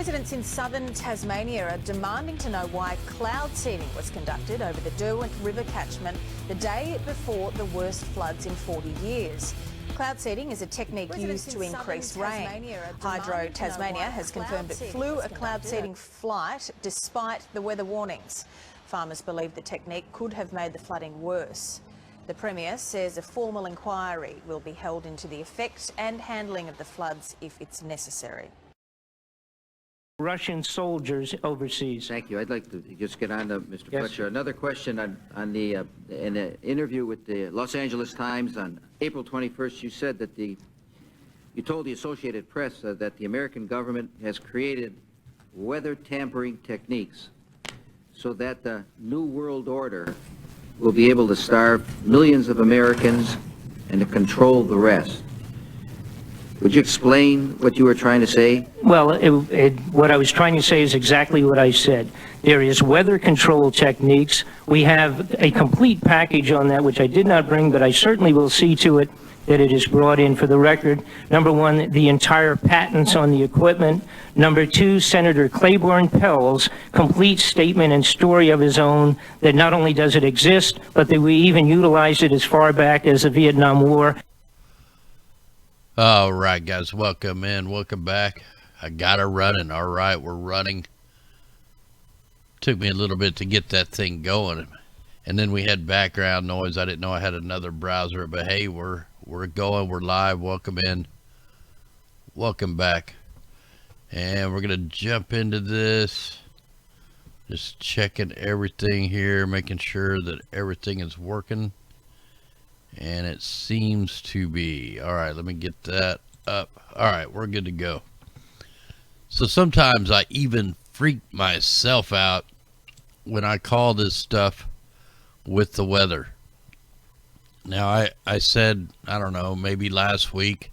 Residents in southern Tasmania are demanding to know why cloud seeding was conducted over the Derwent River catchment the day before the worst floods in 40 years. Cloud seeding is a technique used to increase rain. Hydro Tasmania has confirmed it flew a cloud seeding flight despite the weather warnings. Farmers believe the technique could have made the flooding worse. The Premier says a formal inquiry will be held into the effect and handling of the floods if it's necessary. Russian soldiers overseas. Thank you. I'd like to just get on to Mr. Fletcher. Another question on the in an interview with the Los Angeles Times on April 21st, you said that you told the Associated Press that the American government has created weather tampering techniques so that the New World Order will be able to starve millions of Americans and to control the rest. Would you explain what you were trying to say? Well, what I was trying to say is exactly what I said. There is weather control techniques. We have a complete package on that, which I did not bring, but I certainly will see to it that it is brought in for the record. Number one, the entire patents on the equipment. Number two, Senator Claiborne Pell's complete statement and story of his own that not only does it exist, but that we even utilized it as far back as the Vietnam War. All right, guys, welcome in, welcome back. I got her running. All right, we're running. Took me a little bit to get that thing going, and then we had background noise. I didn't know I had another browser, but hey, we're going, we're live. Welcome in, welcome back, and we're gonna jump into this. Just checking everything here, making sure that everything is working. And it seems to be. All right, let me get that up. All right, we're good to go. So sometimes I even freak myself out when I call this stuff with the weather. Now, I said, I don't know, maybe last week,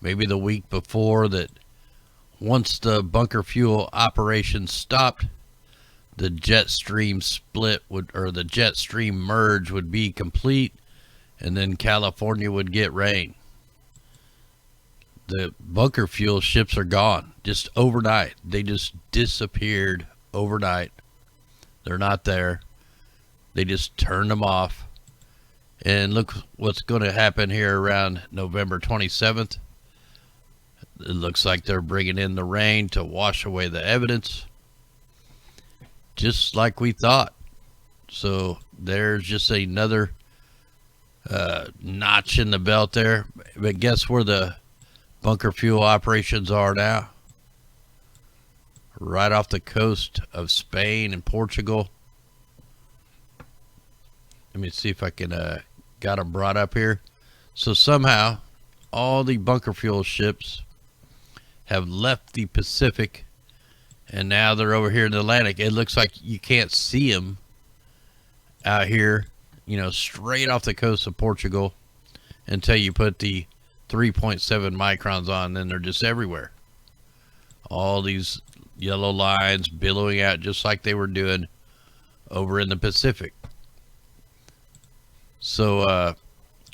maybe the week before, that once the bunker fuel operation stopped, the jet stream split would, or the jet stream merge would be complete, and then California would get rain. The bunker fuel ships are gone just overnight. They just disappeared overnight. They're not there. They just turned them off. And look what's going to happen here around November 27th. It looks like they're bringing in the rain to wash away the evidence, just like we thought. So there's just another notch in the belt there. But guess where the bunker fuel operations are now? Right off the coast of Spain and Portugal. Let me see if I can got them brought up here. So somehow all the bunker fuel ships have left the Pacific, and now they're over here in the Atlantic. It looks like you can't see them out here, you know, straight off the coast of Portugal until you put the 3.7 microns on. Then they're just everywhere. All these yellow lines billowing out just like they were doing over in the Pacific. So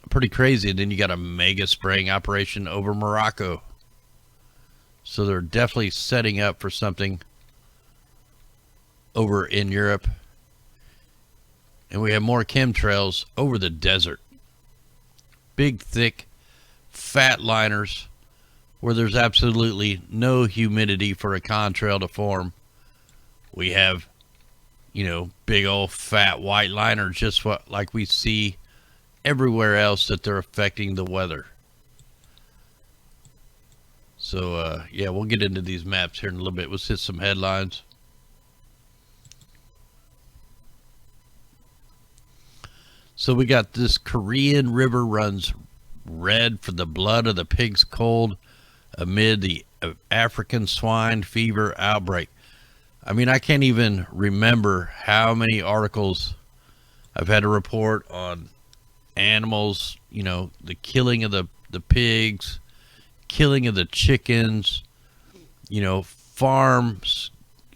pretty crazy. And then you got a mega spraying operation over Morocco. So they're definitely setting up for something over in Europe. And we have more chemtrails over the desert. Big, thick, fat liners where there's absolutely no humidity for a contrail to form. We have, you know, big old fat white liners, just like we see everywhere else that they're affecting the weather. So, yeah, we'll get into these maps here in a little bit. Let's hit some headlines. So we got this Korean river runs red for the blood of the pigs cold amid the African swine fever outbreak. I mean, I can't even remember how many articles I've had to report on animals, you know, the killing of the pigs, killing of the chickens, you know, farms,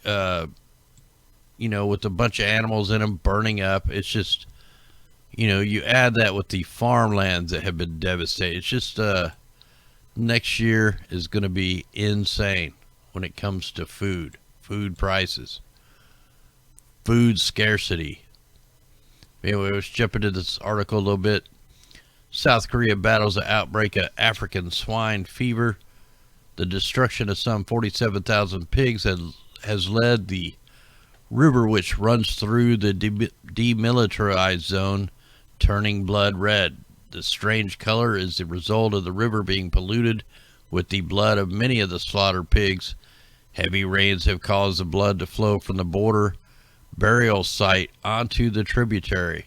you know, with a bunch of animals in them burning up. It's just, you know, you add that with the farmlands that have been devastated. It's just, next year is going to be insane. when it comes to food prices, food scarcity. Anyway, let's jump into this article a little bit. South Korea battles an outbreak of African swine fever. The destruction of some 47,000 pigs has led the river which runs through the demilitarized zone turning blood red. The strange color is the result of the river being polluted with the blood of many of the slaughtered pigs. Heavy rains have caused the blood to flow from the border burial site onto the tributary.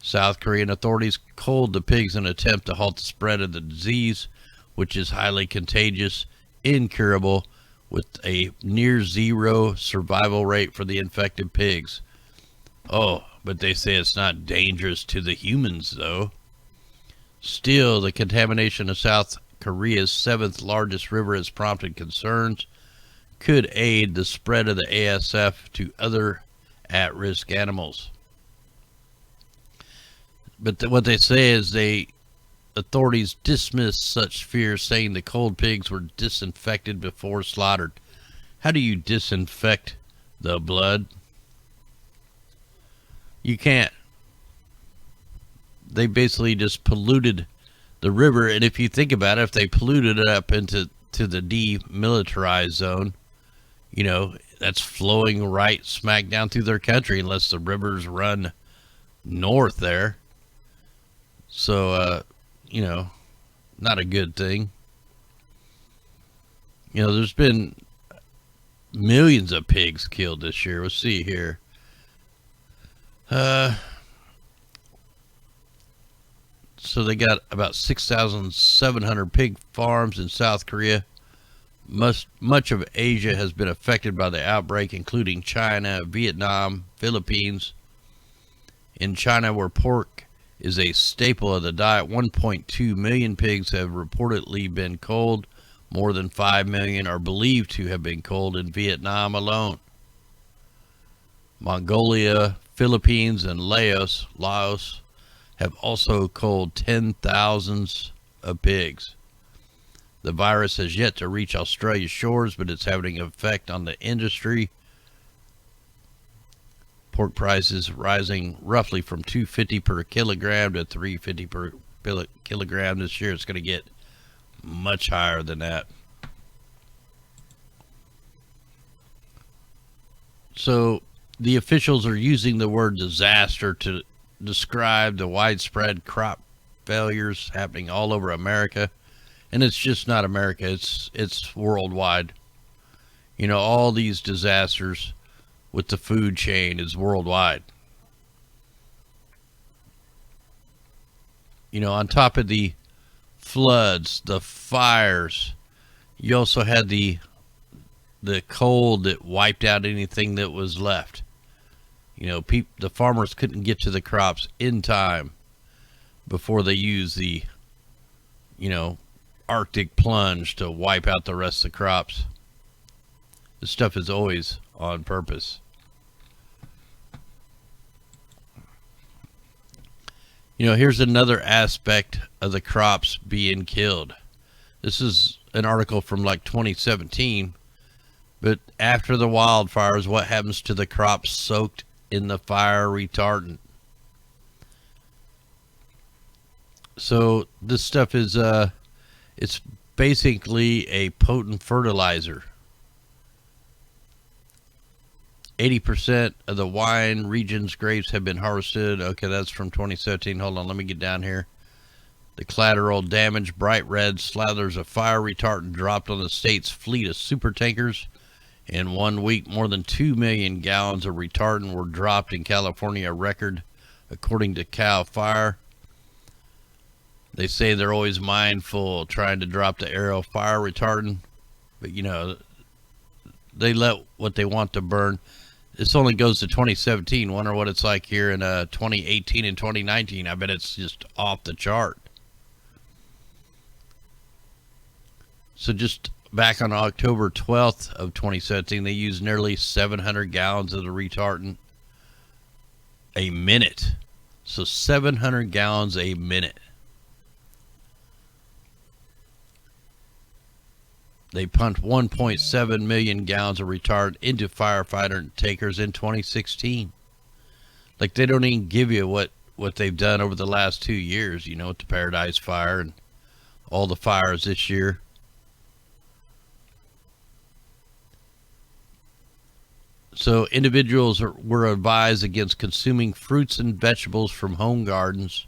South Korean authorities culled the pigs in an attempt to halt the spread of the disease, which is highly contagious, incurable, with a near zero survival rate for the infected pigs. Oh, but they say it's not dangerous to the humans, though. Still, the contamination of South Korea's seventh largest river has prompted concerns could aid the spread of the ASF to other at-risk animals. But what they say is authorities dismissed such fears, saying the cold pigs were disinfected before slaughtered. How do you disinfect the blood? You can't. They basically just polluted the river, and if you think about it, if they polluted it up into the demilitarized zone, you know, that's flowing right smack down through their country unless the rivers run north there. So, you know, not a good thing. You know, there's been millions of pigs killed this year. Let's see here. So they got about 6,700 pig farms in South Korea. Much of Asia has been affected by the outbreak, including China, Vietnam, Philippines. In China, where pork is a staple of the diet, 1.2 million pigs have reportedly been culled. More than 5 million are believed to have been culled in Vietnam alone. Mongolia, Philippines, and Laos have also culled 10,000s of pigs. The virus has yet to reach Australia's shores, but it's having an effect on the industry. Pork prices rising roughly from $2.50 per kilogram to $3.50 per kilogram this year. It's going to get much higher than that. So the officials are using the word disaster to describe the widespread crop failures happening all over America. And it's just not America, it's worldwide. You know, all these disasters with the food chain is worldwide. You know, on top of the floods, the fires, you also had the cold that wiped out anything that was left. You know, the farmers couldn't get to the crops in time before they used the, you know, Arctic plunge to wipe out the rest of the crops. This stuff is always on purpose. You know, here's another aspect of the crops being killed. This is an article from like 2017. But after the wildfires, what happens to the crops soaked in the fire retardant? So this stuff is it's basically a potent fertilizer. 80% of the wine region's grapes have been harvested. Okay, that's from 2017. Hold on, let me get down here. The collateral damage, bright red slathers of fire retardant dropped on the state's fleet of super tankers. In 1 week, more than 2 million gallons of retardant were dropped in California, a record, according to Cal Fire. They say they're always mindful trying to drop the aerial fire retardant, but you know, they let what they want to burn. This only goes to 2017. Wonder what it's like here in 2018 and 2019. I bet it's just off the chart. So just back on October 12th of 2017, they used nearly 700 gallons of the retardant a minute. So 700 gallons a minute. They pumped 1.7 million gallons of retardant into firefighter tankers in 2016. Like, they don't even give you what they've done over the last 2 years, you know, with the Paradise Fire and all the fires this year. So individuals were advised against consuming fruits and vegetables from home gardens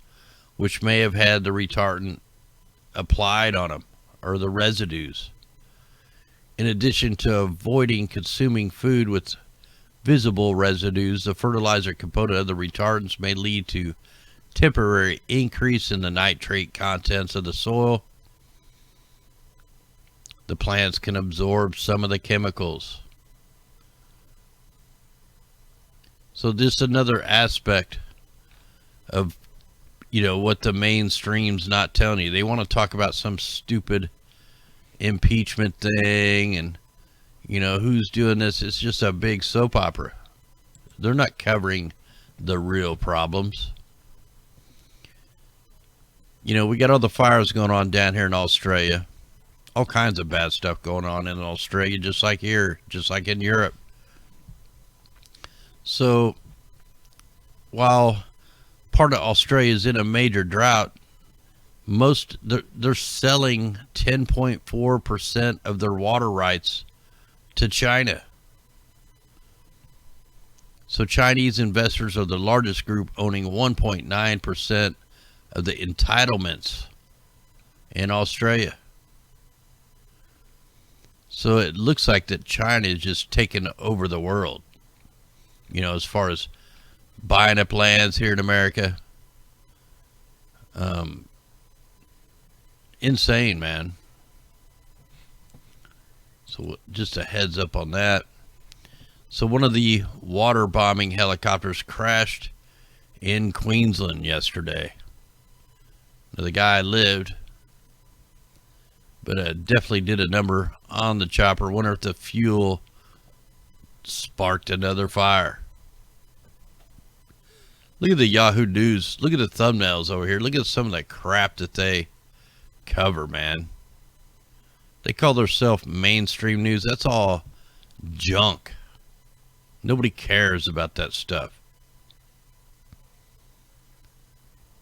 which may have had the retardant applied on them or the residues. In addition to avoiding consuming food with visible residues, the fertilizer component of the retardants may lead to temporary increase in the nitrate contents of the soil. The plants can absorb some of the chemicals. So this is another aspect of, you know, what the mainstream's not telling you. They want to talk about some stupid impeachment thing and, you know, who's doing this. It's just a big soap opera. They're not covering the real problems. You know, we got all the fires going on down here in Australia. All kinds of bad stuff going on in Australia, just like here, just like in Europe. So, while part of Australia is in a major drought, they're selling 10.4% of their water rights to China. So Chinese investors are the largest group, owning 1.9% of the entitlements in Australia. So it looks like that China is just taking over the world, you know, as far as buying up lands here in America. Insane, man. So just a heads up on that. So one of the water bombing helicopters crashed in Queensland yesterday. Now, the guy lived, but definitely did a number on the chopper. Wonder if the fuel sparked another fire. Look at the Yahoo News. Look at the thumbnails over here. Look at some of the crap that they cover, man. They call themselves mainstream news. That's all junk. Nobody cares about that stuff.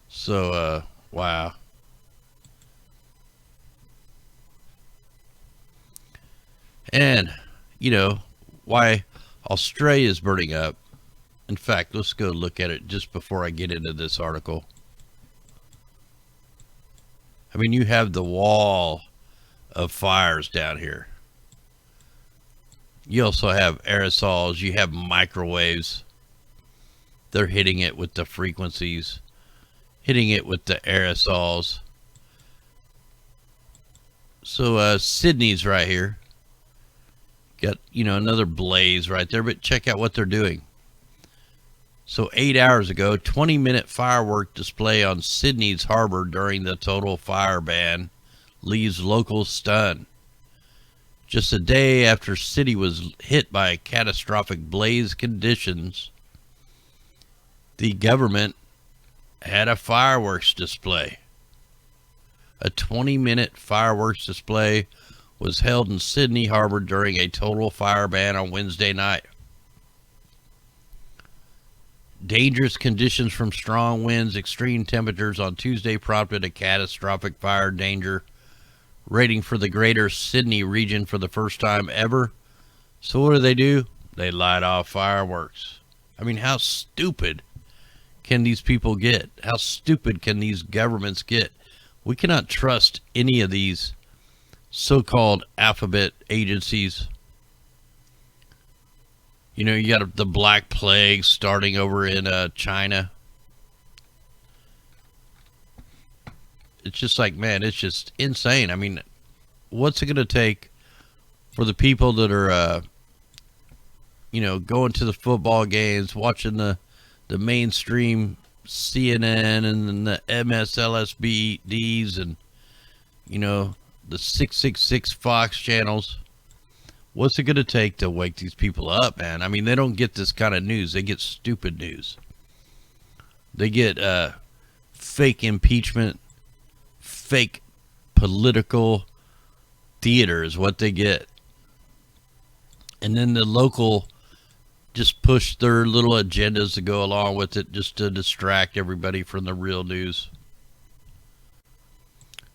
So, wow. And, you know, why Australia is burning up. In fact, let's go look at it just before I get into this article. I mean, you have the wall of fires down here. You also have aerosols. You have microwaves. They're hitting it with the frequencies, hitting it with the aerosols. So Sydney's right here. Got, you know, another blaze right there, but check out what they're doing. So 8 hours ago, 20-minute firework display on Sydney's harbor during the total fire ban leaves locals stunned. Just a day after city was hit by catastrophic blaze conditions, the government had a fireworks display. A 20-minute fireworks display was held in Sydney Harbor during a total fire ban on Wednesday night. Dangerous conditions from strong winds, extreme temperatures on Tuesday prompted a catastrophic fire danger rating for the greater Sydney region for the first time ever. So what do? They light off fireworks. I mean, how stupid can these people get? How stupid can these governments get? We cannot trust any of these so-called alphabet agencies. You know, you got the Black Plague starting over in China. It's just like, man, it's just insane. I mean, what's it going to take for the people that are, you know, going to the football games, watching the mainstream CNN and then the MSLSBDs and, you know, the 666 Fox channels? What's it going to take to wake these people up, man? I mean, they don't get this kind of news. They get stupid news. They get fake impeachment, fake political theater is what they get. And then the local just push their little agendas to go along with it, just to distract everybody from the real news.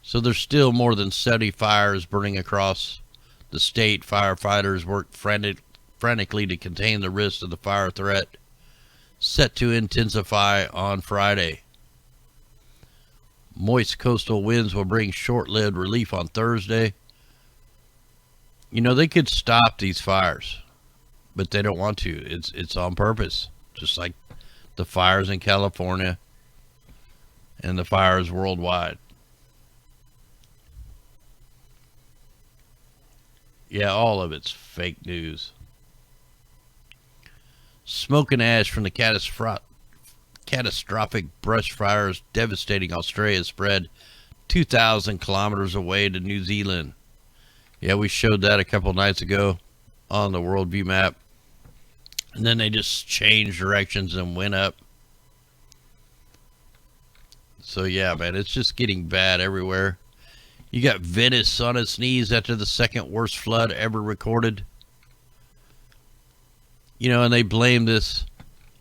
So there's still more than 70 fires burning across the state. Firefighters work frantically to contain the risk of the fire threat, set to intensify on Friday. Moist coastal winds will bring short-lived relief on Thursday. You know, they could stop these fires, but they don't want to. It's on purpose, just like the fires in California and the fires worldwide. Yeah, all of it's fake news. Smoke and ash from the catastrophic brush fires devastating Australia spread 2,000 kilometers away to New Zealand. Yeah, we showed that a couple nights ago on the worldview map. And then they just changed directions and went up. So yeah, man, it's just getting bad everywhere. You got Venice on its knees after the second worst flood ever recorded. You know, and they blame this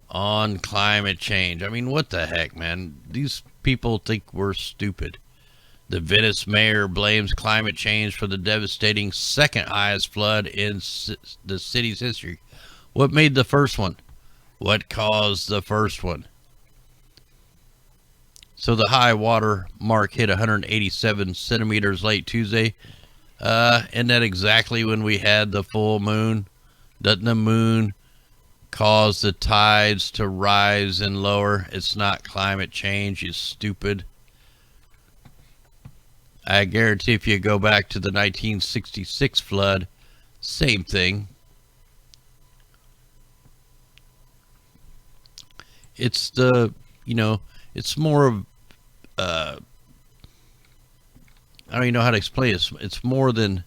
on climate change. I mean, what the heck, man? These people think we're stupid. The Venice mayor blames climate change for the devastating second highest flood in the city's history. What made the first one? What caused the first one? So the high water mark hit 187 centimeters late Tuesday. Isn't that exactly when we had the full moon? Doesn't the moon cause the tides to rise and lower? It's not climate change, you stupid. I guarantee if you go back to the 1966 flood, same thing. It's the, you know, it's more of, I don't even know how to explain it. It's more than,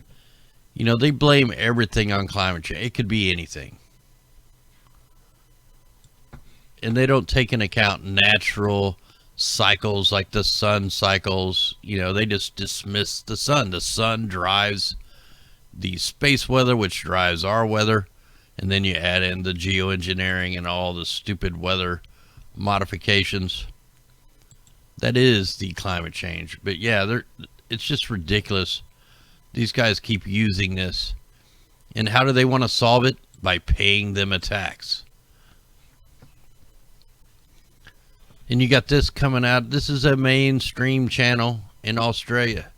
you know, they blame everything on climate change. It could be anything. And they don't take into account natural cycles like the sun cycles. You know, they just dismiss the sun. The sun drives the space weather, which drives our weather. And then you add in the geoengineering and all the stupid weather modifications. That is the climate change. But yeah, it's just ridiculous. These guys keep using this. And how do they want to solve it? By paying them a tax. And you got this coming out. This is a mainstream channel in Australia.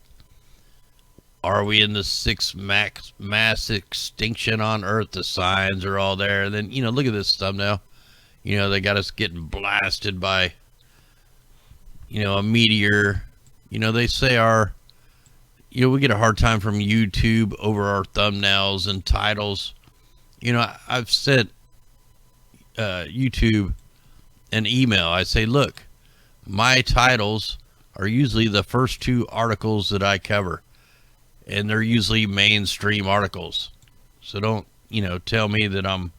Are we in the sixth mass extinction on Earth? The signs are all there. And then, you know, look at this thumbnail. You know, they got us getting blasted by, you know, a meteor. You know, they say you know, we get a hard time from YouTube over our thumbnails and titles. You know, I've sent YouTube an email. I say, look, my titles are usually the first two articles that I cover, and they're usually mainstream articles. So don't, you know, tell me that I'm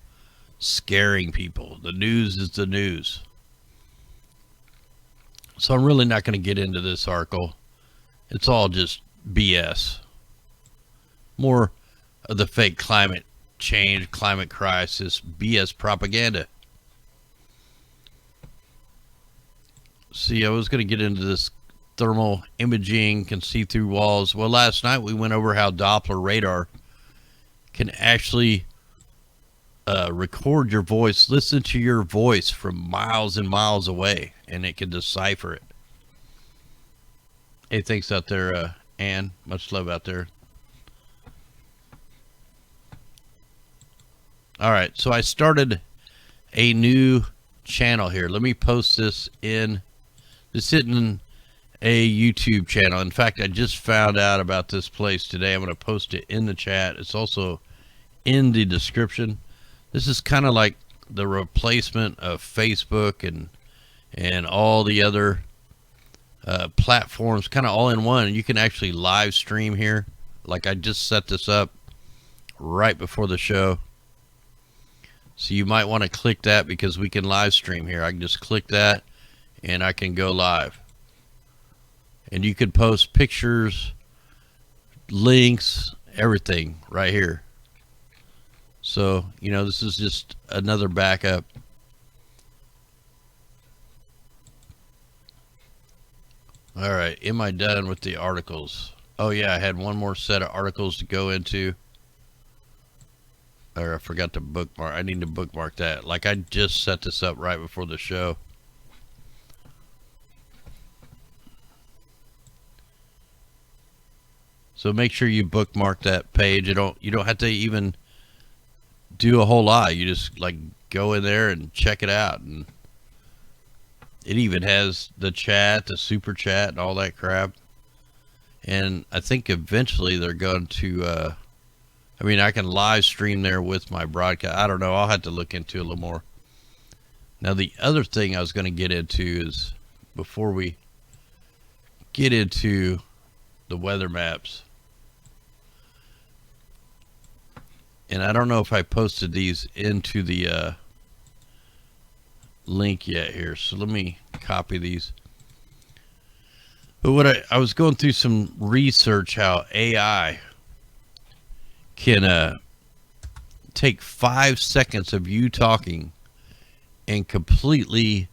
scaring people. The news is the news. So I'm really not going to get into this article. It's all just BS. More of the fake climate change, climate crisis, BS propaganda. See, I was going to get into this thermal imaging, can see through walls. Well, last night we went over how Doppler radar can actually record your voice, listen to your voice from miles and miles away, and it can decipher it. Hey, thanks out there, Ann. Much love out there. All right, so I started a new channel here. Let me post this in. This isn't a YouTube channel. In fact, I just found out about this place today. I'm going to post it in the chat. It's also in the description. This is kind of like the replacement of Facebook and all the other platforms, kind of all in one. And you can actually live stream here. Like I just set this up right before the show. So you might want to click that because we can live stream here. I can just click that and I can go live. And you could post pictures, links, everything right here. So, you know, this is just another backup. All right, am I done with the articles? Oh yeah, I had one more set of articles to go into. Or I forgot to bookmark. I need to bookmark that. Like, I just set this up right before the show. So make sure you bookmark that page. You don't have to even do a whole lot. You just like go in there and check it out, and it even has the chat, the super chat, and all that crap. And I think eventually they're going to I mean, I can live stream there with my broadcast. I don't know. I'll have to look into it a little more. Now, the other thing I was going to get into is, before we get into the weather maps, and I don't know if I posted these into the link yet here, so let me copy these. But what I was going through some research how AI can take 5 seconds of you talking and completely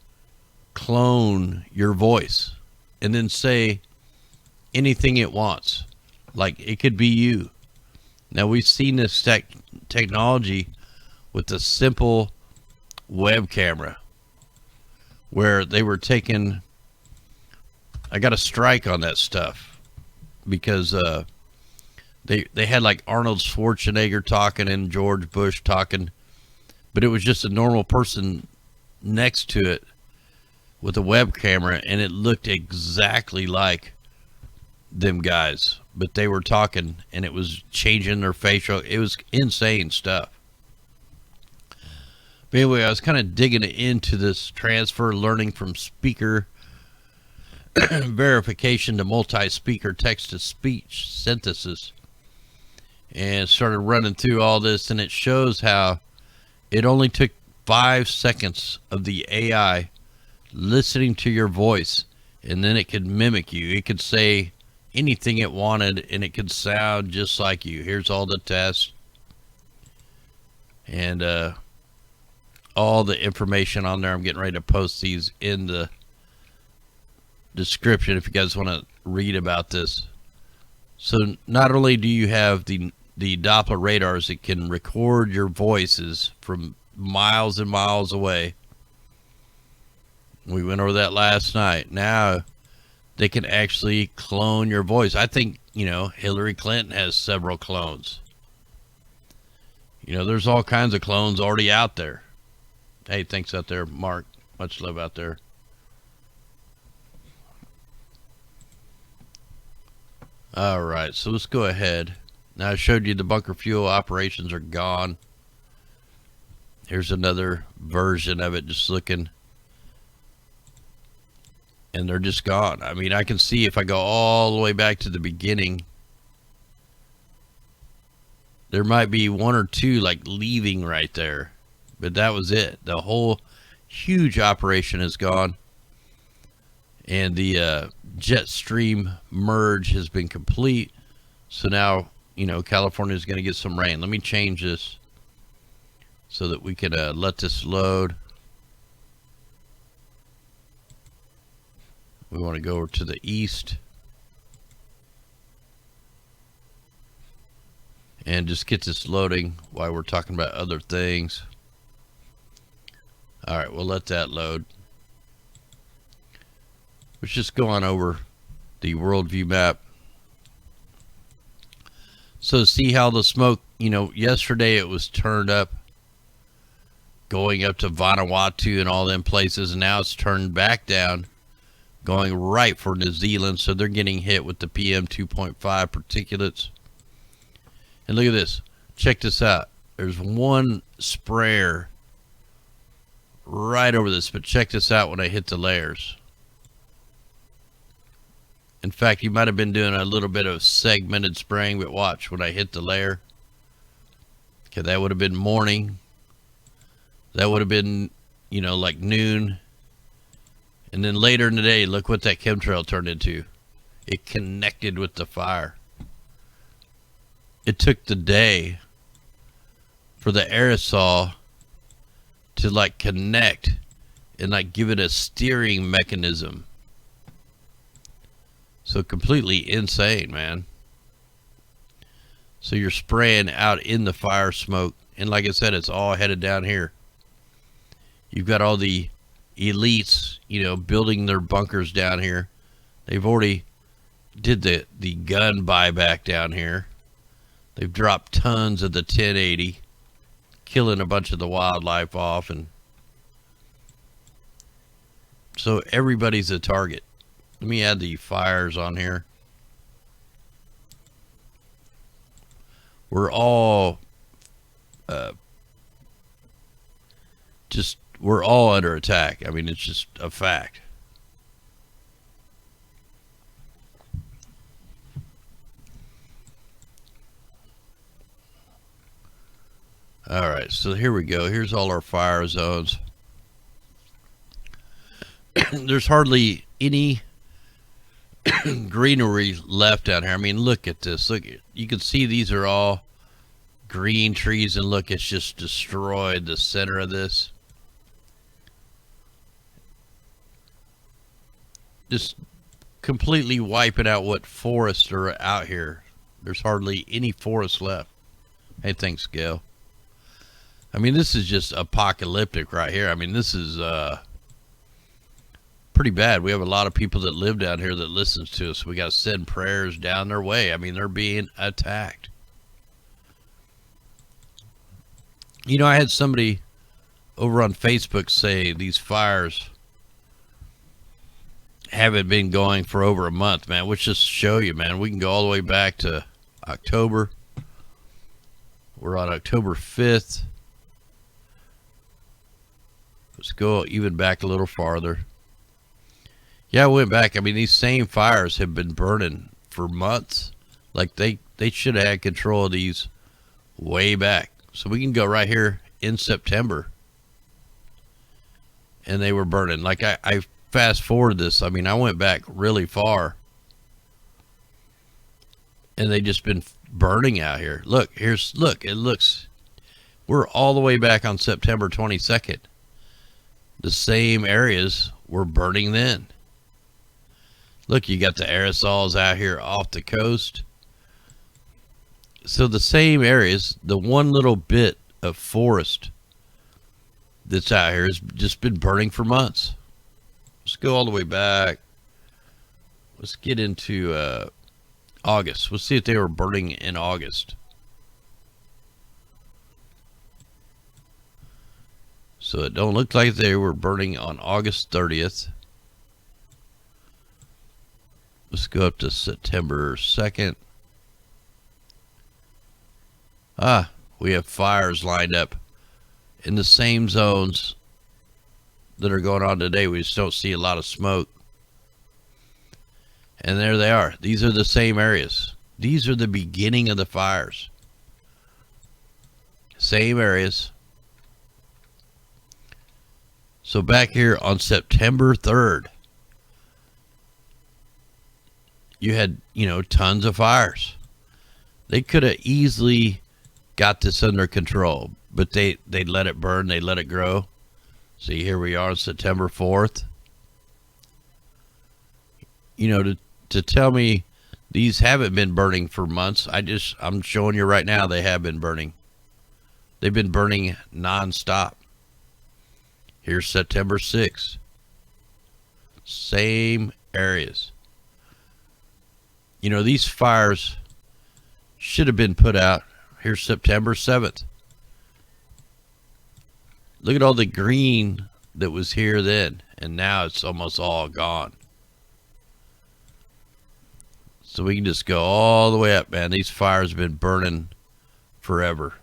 clone your voice and then say anything it wants. Like, it could be you. Now, we've seen this technology with a simple web camera where they were taking, I got a strike on that stuff because they had like Arnold Schwarzenegger talking and George Bush talking, but it was just a normal person next to it with a web camera, and it looked exactly like them guys, but they were talking and it was changing their facial. It was insane stuff. But anyway, I was kind of digging into this transfer learning from speaker verification to multi-speaker text-to-speech synthesis, and started running through all this, and it shows how it only took 5 seconds of the AI listening to your voice, and then it could mimic you. It could say anything it wanted, and it could sound just like you. Here's all the tests and all the information on there. I'm getting ready to post these in the description if you guys want to read about this. So not only do you have the Doppler radars that can record your voices from miles and miles away. We went over that last night. Now they can actually clone your voice. I think, you know, Hillary Clinton has several clones. You know, there's all kinds of clones already out there. Hey, thanks out there, Mark. Much love out there. All right, so let's go ahead. Now I showed you the bunker fuel operations are gone. Here's another version of it, just looking. And they're just gone. I mean, I can see if I go all the way back to the beginning, there might be one or two like leaving right there. But that was it. The whole huge operation is gone. And the jet stream merge has been complete. So now, you know, California is going to get some rain. Let me change this so that we can let this load. We want to go over to the east and just get this loading while we're talking about other things. All right, we'll let that load. Let's just go on over the worldview map. So see how the smoke, you know, yesterday it was turned up, going up to Vanuatu and all them places, and now it's turned back down, going right for New Zealand. So they're getting hit with the PM 2.5 particulates. And look at this. Check this out. There's one sprayer right over this, but check this out when I hit the layers. In fact, you might have been doing a little bit of segmented spraying, but watch when I hit the layer. Okay, that would have been morning. That would have been, you know, like noon. And then later in the day, look what that chemtrail turned into. It connected with the fire. it took the day for the aerosol to like connect and like give it a steering mechanism. So completely insane, man. So you're spraying out in the fire smoke, and like I said, it's all headed down here. You've got all the elites, you know, building their bunkers down here. They've already did the gun buyback down here. They've dropped tons of the 1080, killing a bunch of the wildlife off, and so everybody's a target. Let me add the fires on here. We're all we're all under attack. I mean, it's just a fact. All right, so here we go. Here's all our fire zones. There's hardly any greenery left down here. I mean, look at this. Look, you can see these are all green trees, and look, it's just destroyed the center of this. Just completely wiping out what forests are out here. There's hardly any forest left. Hey, thanks, Gail. I mean, this is just apocalyptic right here. I mean, this is pretty bad. We have a lot of people that live down here that listens to us. We got to send prayers down their way. I mean, they're being attacked. You know, I had somebody over on Facebook say these fires haven't been going for over a month, man, which just show you, man, we can go all the way back to October. We're on October 5th. Let's go even back a little farther. Yeah, I went back. I mean, these same fires have been burning for months. Like they should have had control of these way back. So we can go right here in September. And they were burning. Like I fast forward this. I mean, I went back really far. And they just been burning out here. Look, it looks, we're all the way back on September 22nd. The same areas were burning then. Look, you got the aerosols out here off the coast. So the same areas, the one little bit of forest that's out here has just been burning for months. Let's go all the way back. Let's get into August. Let's see if they were burning in August. So it don't look like they were burning on August 30th. Let's go up to September 2nd. We have fires lined up in the same zones that are going on today. We just don't see a lot of smoke. And there they are. These are the same areas. These are the beginning of the fires. Same areas. So back here on September 3rd, you had, tons of fires. They could have easily got this under control, but they let it burn, they let it grow. See, here we are on September 4th. To tell me these haven't been burning for months, I'm showing you right now they have been burning. They've been burning nonstop. Here's September 6th. Same areas. These fires should have been put out. Here's September 7th. Look at all the green that was here then, and now it's almost all gone. So we can just go all the way up, man. These fires have been burning forever.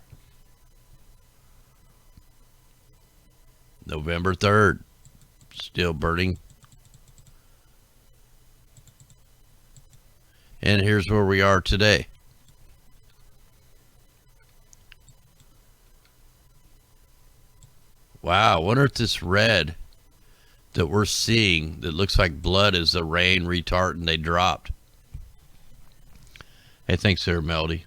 November 3rd, still burning. And here's where we are today. Wow, I wonder if this red that we're seeing that looks like blood is the rain retardant they dropped. Hey, thanks there, Melody.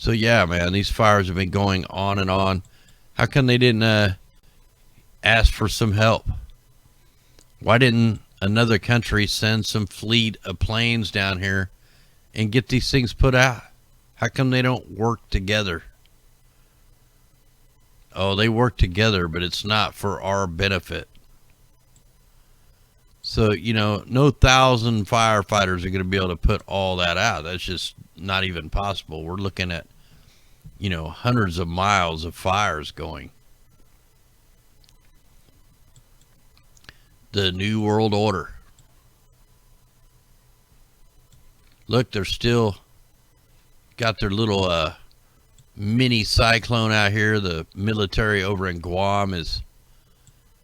So yeah, man, these fires have been going on and on. How come they didn't ask for some help? Why didn't another country send some fleet of planes down here and get these things put out? How come they don't work together? Oh, they work together, but it's not for our benefit. So, no 1,000 firefighters are going to be able to put all that out. That's just not even possible. We're looking at, hundreds of miles of fires going. The New World Order. Look, they're still got their little mini cyclone out here. The military over in Guam is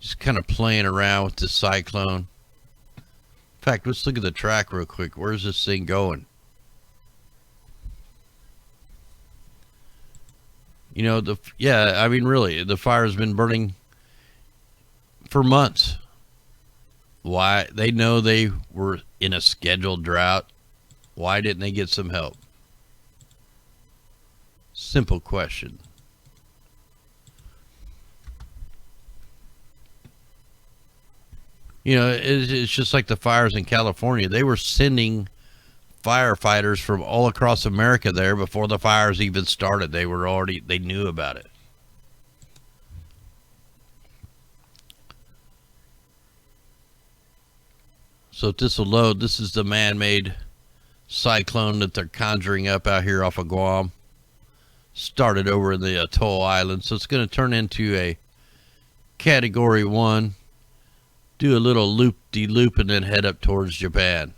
just kind of playing around with the cyclone. In fact, let's look at the track real quick. Where's this thing going? Really, the fire's been burning for months. Why? They know they were in a scheduled drought. Why didn't they get some help? Simple question. It's just like the fires in California. They were sending firefighters from all across America there before the fires even started. They knew about it. So if this will load, this is the man-made cyclone that they're conjuring up out here off of Guam. Started over in the Atoll Island. So it's going to turn into a Category 1. Do a little loop-de-loop and then head up towards Japan.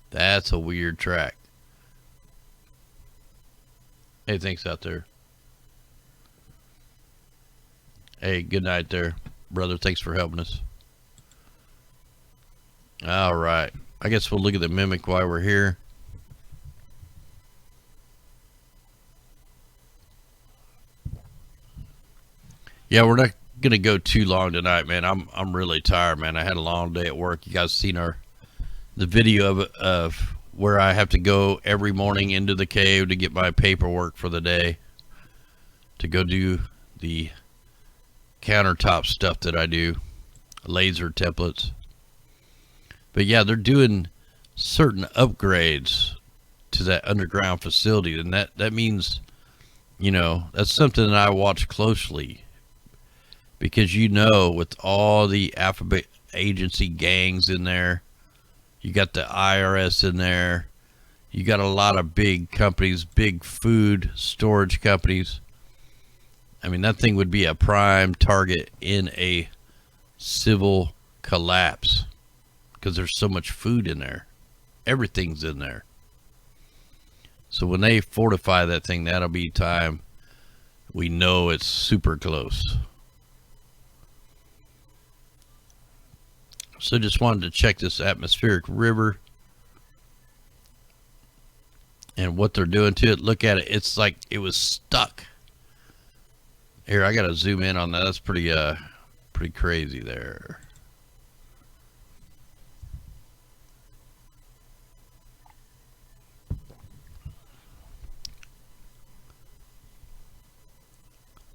That's a weird track. Hey, thanks out there. Hey, good night there, brother. Thanks for helping us. All right. I guess we'll look at the mimic while we're here. Yeah, we're not going to go too long tonight, man. I'm really tired, man. I had a long day at work. You guys seen the video of where I have to go every morning into the cave to get my paperwork for the day, to go do the countertop stuff that I do, laser templates. But yeah, they're doing certain upgrades to that underground facility, and that means, that's something that I watch closely, because with all the alphabet agency gangs in there, you got the IRS in there, you got a lot of big companies, big food storage companies. I mean, that thing would be a prime target in a civil collapse, because there's so much food in there. Everything's in there. So when they fortify that thing, that'll be time we know it's super close. So just wanted to check this atmospheric river and what they're doing to it. Look at it. It's like it was stuck. Here, I got to zoom in on that. That's pretty crazy there.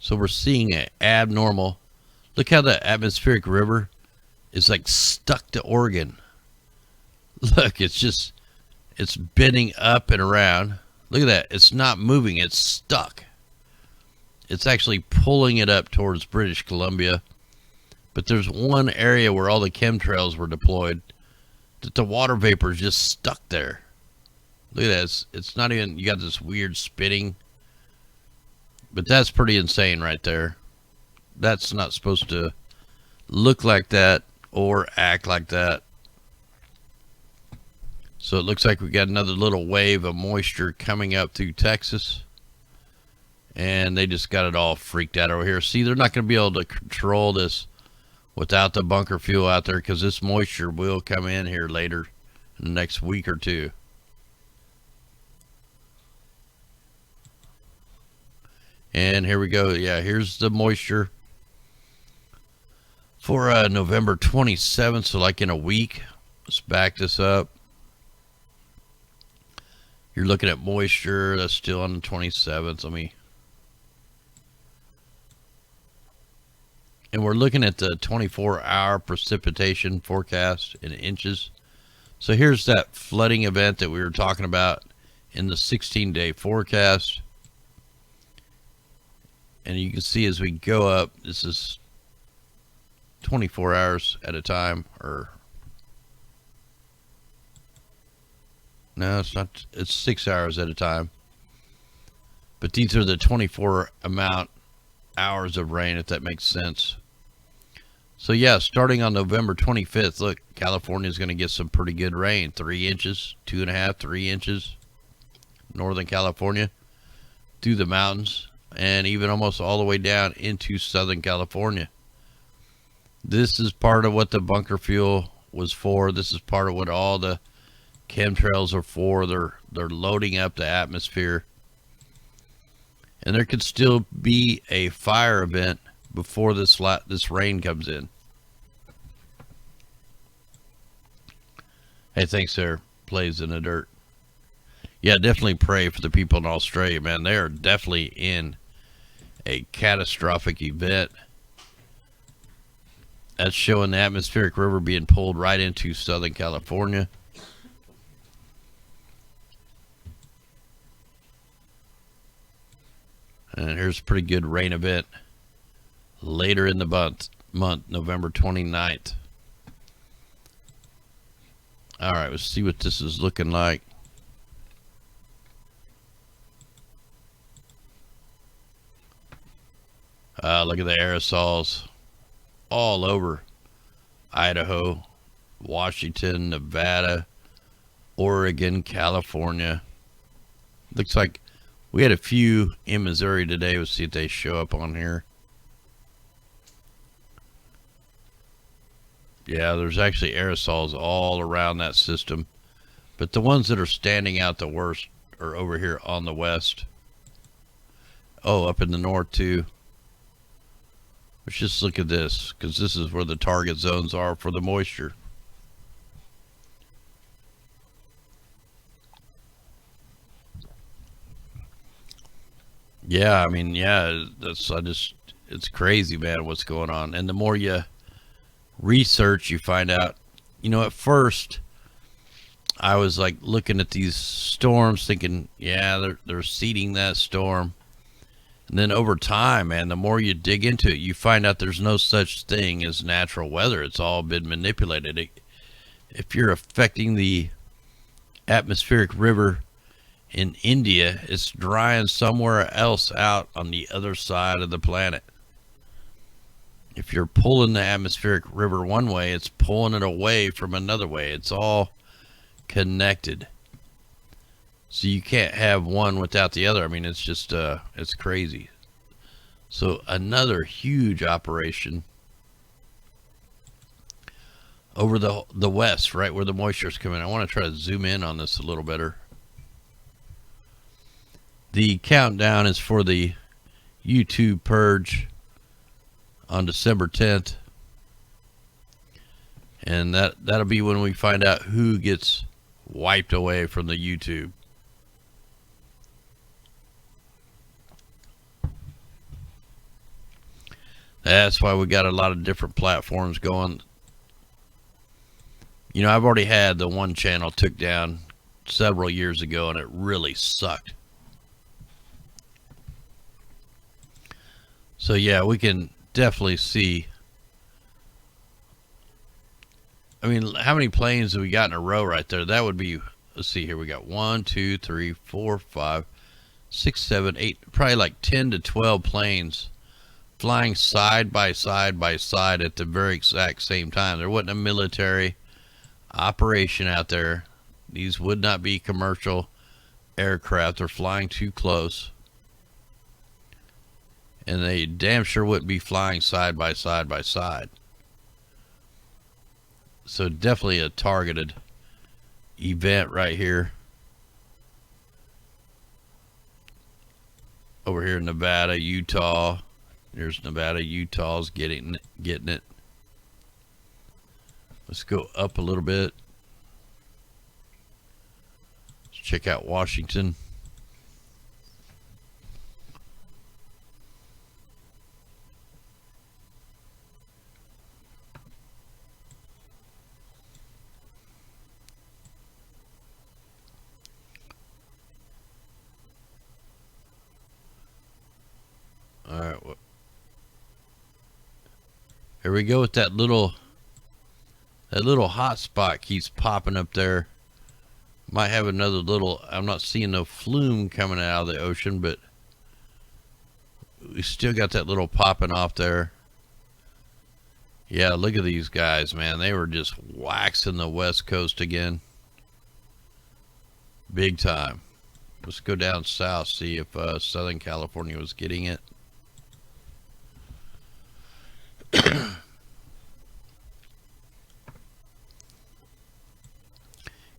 So we're seeing an abnormal. Look how the atmospheric river is like stuck to Oregon. Look, it's bending up and around. Look at that. It's not moving. It's stuck. It's actually pulling it up towards British Columbia. But there's one area where all the chemtrails were deployed that the water vapor is just stuck there. Look at that. It's not even, you got this weird spitting. But that's pretty insane right there. That's not supposed to look like that or act like that. So it looks like we got another little wave of moisture coming up through Texas. And they just got it all freaked out over here. See, they're not going to be able to control this without the bunker fuel out there, because this moisture will come in here later in the next week or two. And here we go. Yeah, here's the moisture for November 27th. So like in a week. Let's back this up. You're looking at moisture. That's still on the 27th. And we're looking at the 24-hour precipitation forecast in inches. So here's that flooding event that we were talking about in the 16-day forecast. And you can see as we go up, this is 24 hours at a time, or no, it's not, it's 6 hours at a time. But these are the 24 amount hours of rain, if that makes sense. So yeah, starting on November 25th, look, California is going to get some pretty good rain. 3 inches, 2.5, 3 inches. Northern California, through the mountains, and even almost all the way down into Southern California. This is part of what the bunker fuel was for. This is part of what all the chemtrails are for. They're loading up the atmosphere. And there could still be a fire event before this rain comes in. Hey, thanks there, Plays in the Dirt. Yeah, definitely pray for the people in Australia, man. They are definitely in a catastrophic event. That's showing the atmospheric river being pulled right into Southern California. And here's a pretty good rain event later in the month, November 29th. All right, let's see what this is looking like. Look at the aerosols all over Idaho, Washington, Nevada, Oregon, California. Looks like we had a few in Missouri today. We'll see if they show up on here. Yeah, there's actually aerosols all around that system. But the ones that are standing out the worst are over here on the west. Oh, up in the north too. Let's just look at this, because this is where the target zones are for the moisture. Yeah, I mean, yeah, it's crazy, man, what's going on. And the more you research, you find out, at first I was like looking at these storms thinking, yeah, they're seeding that storm. And then over time, man, the more you dig into it, you find out there's no such thing as natural weather. It's all been manipulated. If you're affecting the atmospheric river in India, it's drying somewhere else out on the other side of the planet. If you're pulling the atmospheric river one way, it's pulling it away from another way. It's all connected. So you can't have one without the other. I mean, it's just, it's crazy. So another huge operation over the west, right where the moisture's coming. I want to try to zoom in on this a little better. The countdown is for the YouTube purge on December 10th. And that'll be when we find out who gets wiped away from the YouTube. That's why we got a lot of different platforms going. I've already had the one channel took down several years ago, and it really sucked. So yeah, we can definitely see. I mean, how many planes have we got in a row right there? That would be, let's see here, we got 1, 2, 3, 4, 5, 6, 7, 8, probably like 10 to 12 planes flying side by side by side at the very exact same time. There wasn't a military operation out there. These would not be commercial aircraft. They're flying too close. And they damn sure wouldn't be flying side by side by side. So definitely a targeted event right here. Over here in Nevada, Utah. There's Nevada, Utah's getting it. Let's go up a little bit. Let's check out Washington. All right, well, here we go with that little hot spot keeps popping up there. Might have another little, I'm not seeing no flume coming out of the ocean, but we still got that little popping off there. Yeah, look at these guys, man. They were just waxing the West Coast again. Big time. Let's go down south, see if Southern California was getting it.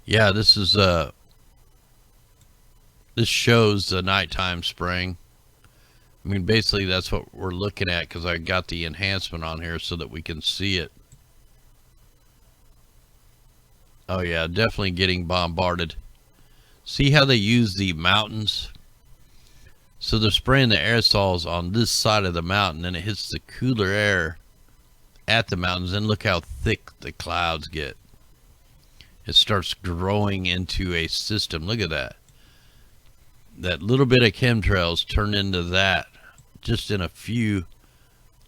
Yeah, this is this shows the nighttime spraying. I mean, basically that's what we're looking at, because I got the enhancement on here so that we can see it. Oh yeah, definitely getting bombarded. See how they use the mountains? So they're spraying the aerosols on this side of the mountain, and it hits the cooler air at the mountains, and look how thick the clouds get. It starts growing into a system. Look at that. That little bit of chemtrails turned into that just in a few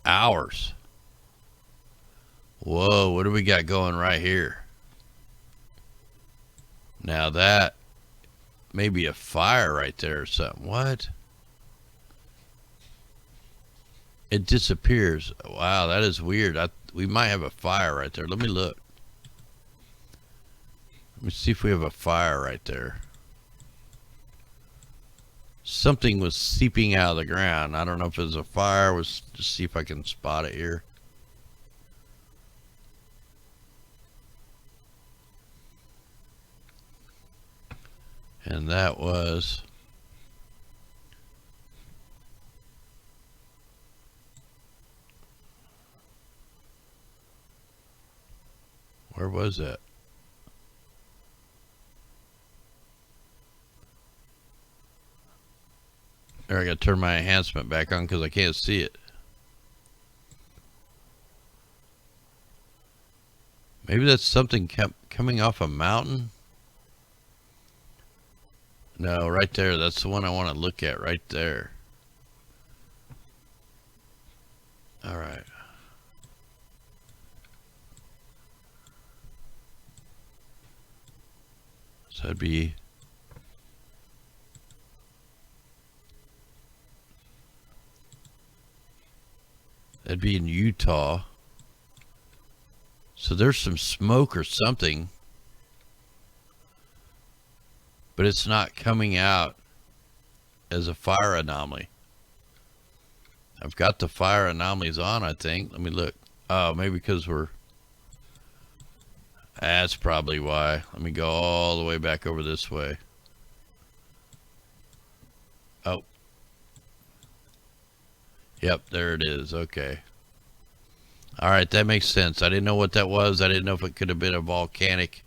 hours. Whoa, what do we got going right here? Now that may be a fire right there or something. What? It disappears. Wow, that is weird. We might have a fire right there. Let me look. Let me see if we have a fire right there. Something was seeping out of the ground. I don't know if it was a fire. Let's just see if I can spot it here. And that was... where was that? There, I gotta turn my enhancement back on because I can't see it. Maybe that's something coming off a mountain? No, right there. That's the one I want to look at right there. All right. So that'd be... that'd be in Utah. So there's some smoke or something, but it's not coming out as a fire anomaly. I've got the fire anomalies on, I think. Let me look. Oh, maybe because we're... that's probably why. Let me go all the way back over this way. Oh. Yep, there it is. Okay. All right, that makes sense. I didn't know what that was. I didn't know if it could have been a volcanic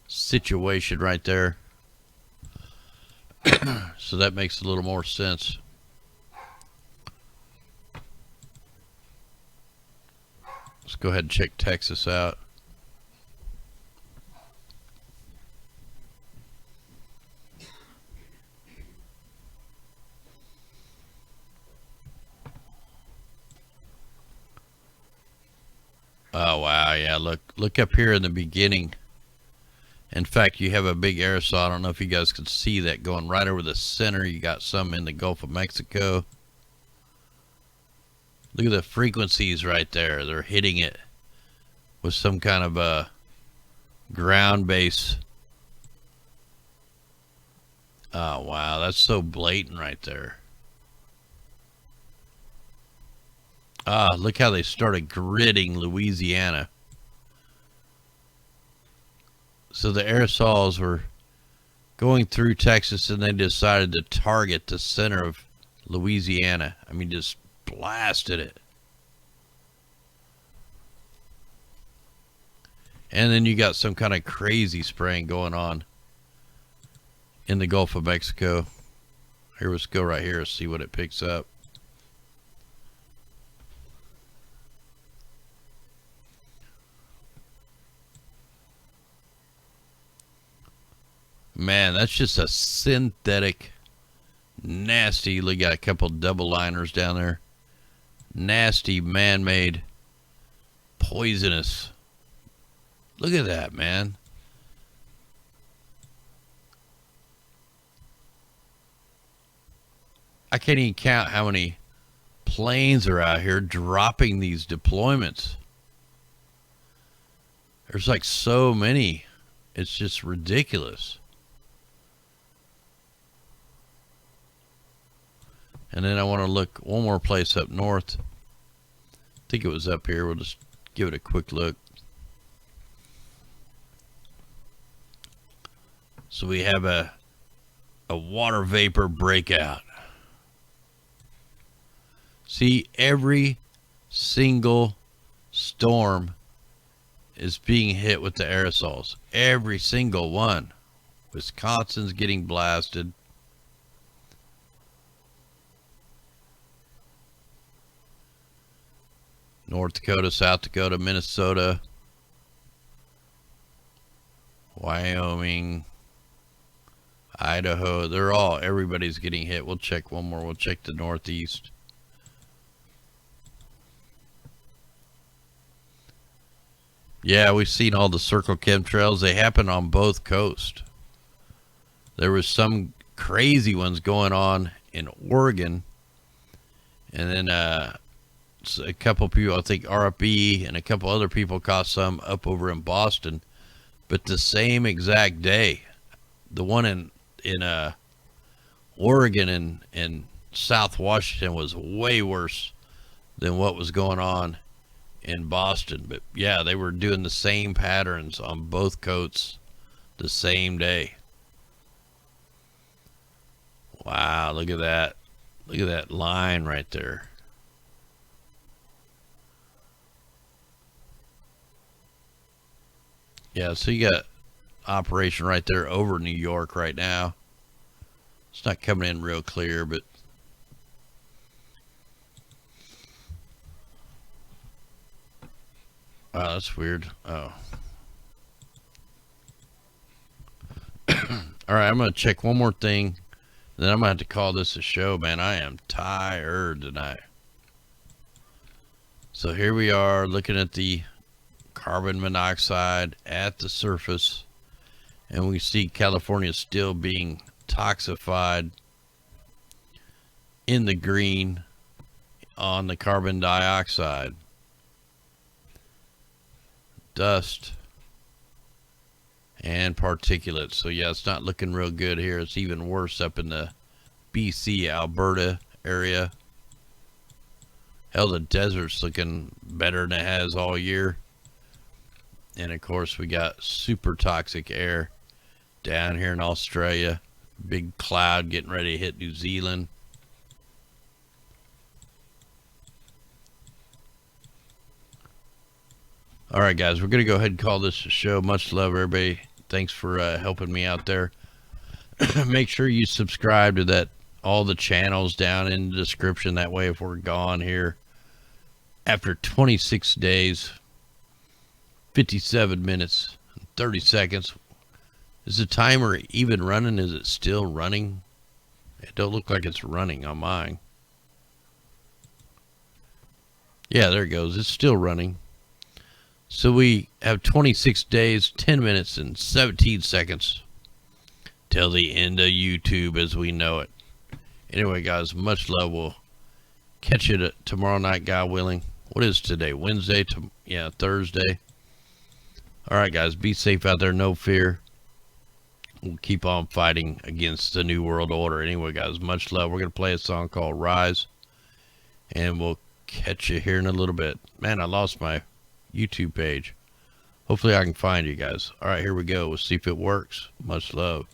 situation right there. So that makes a little more sense. Let's go ahead and check Texas out. Oh wow, yeah, look up here in the beginning. In fact, you have a big aerosol. I don't know if you guys can see that going right over the center. You got some in the Gulf of Mexico. Look at the frequencies right there. They're hitting it with some kind of a ground base. Oh wow, that's so blatant right there. Ah, look how they started gridding Louisiana. So the aerosols were going through Texas, and they decided to target the center of Louisiana. I mean, just blasted it. And then you got some kind of crazy spraying going on in the Gulf of Mexico. Here, let's go right here, see what it picks up. Man, that's just a synthetic, nasty. Look, got a couple double liners down there. Nasty, man-made, poisonous. Look at that, man. I can't even count how many planes are out here dropping these deployments. There's like so many. It's just ridiculous. And then I want to look one more place up north. I think it was up here. We'll just give it a quick look. So we have a water vapor breakout. See, every single storm is being hit with the aerosols. Every single one. Wisconsin's getting blasted. North Dakota, South Dakota, Minnesota, Wyoming, Idaho. Everybody's getting hit. We'll check one more. We'll check the Northeast. Yeah, we've seen all the circle chemtrails. They happen on both coasts. There was some crazy ones going on in Oregon. And then a couple people, I think RFB and a couple other people caught some up over in Boston. But the same exact day, the one in Oregon and South Washington was way worse than what was going on in Boston. But yeah, they were doing the same patterns on both coasts the same day. Wow, look at that. Look at that line right there. Yeah, so you got operation right there over New York right now. It's not coming in real clear, but wow, that's weird. Oh. All right, I'm going to check one more thing. Then I'm going to have to call this a show, man. I am tired tonight. So here we are looking at the carbon monoxide at the surface. And we see California still being toxified in the green on the carbon dioxide. Dust and particulates. So yeah, it's not looking real good here. It's even worse up in the BC, Alberta area. Hell, the desert's looking better than it has all year. And of course, we got super toxic air down here in Australia. Big cloud getting ready to hit New Zealand. All right, guys, we're going to go ahead and call this a show. Much love, everybody. Thanks for helping me out there. Make sure you subscribe to all the channels down in the description. That way, if we're gone here after 26 days, 57 minutes, 30 seconds. Is the timer even running? Is it still running? It don't look like it's running on mine. Yeah, there it goes. It's still running. So we have 26 days, 10 minutes, and 17 seconds till the end of YouTube as we know it. Anyway, guys, much love. We'll catch you tomorrow night, God willing. What is today? Wednesday? Yeah, Thursday. All right, guys, be safe out there. No fear. We'll keep on fighting against the New World Order. Anyway, guys, much love. We're going to play a song called Rise, and we'll catch you here in a little bit. Man, I lost my YouTube page. Hopefully I can find you guys. All right, here we go. We'll see if it works. Much love.